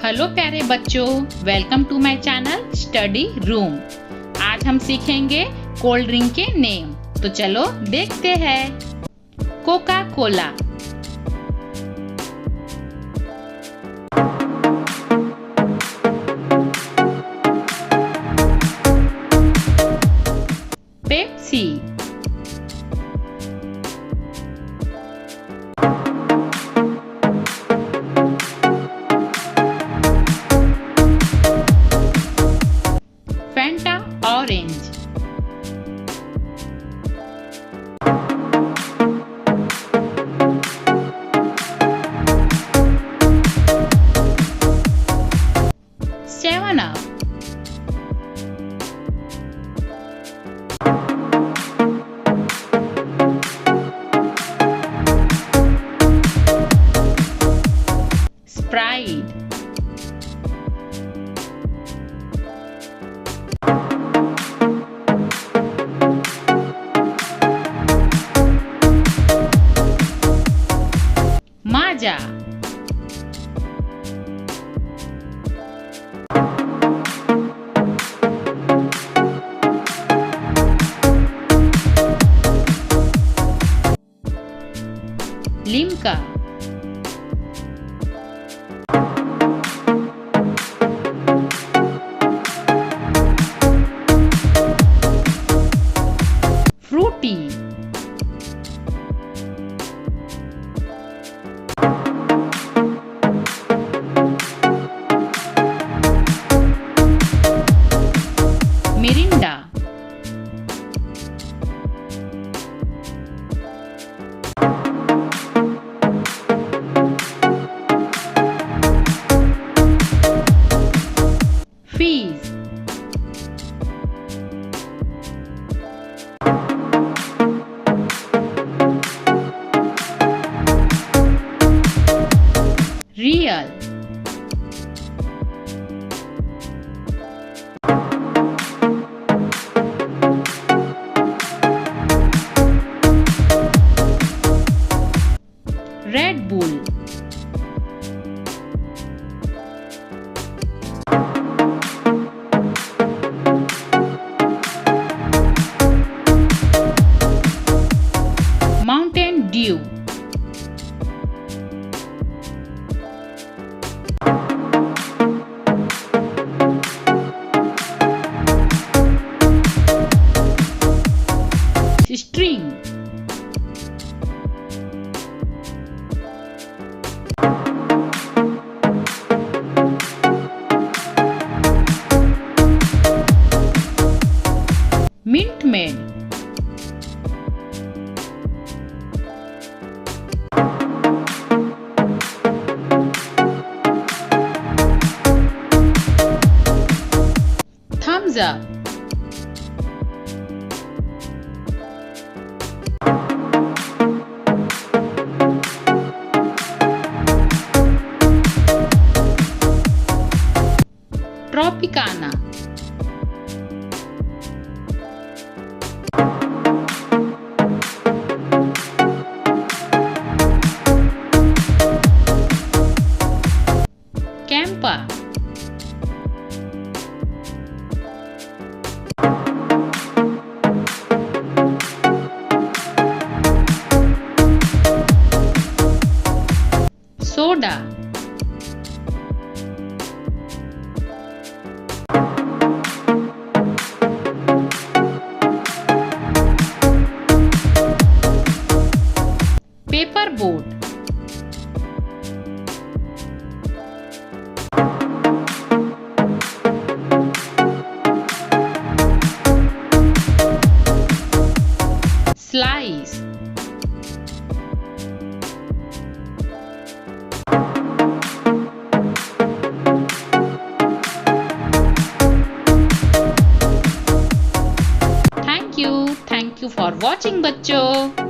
Hello प्यारे बच्चों, welcome to my channel study room. आज हम सीखेंगे कोल्ड ड्रिंक के नेम। तो चलो देखते हैं। Coca Cola, Pepsi, Fanta orange, seven up, Sprite, Maaza, Limca, Frooti, Mirinda, fizz, real, Red Bull, Mountain Dew, Sting, Minute Maid, Thums Up, Tropicana, Campa, soda, Paper Boat, Slice, thank you for watching बच्चों।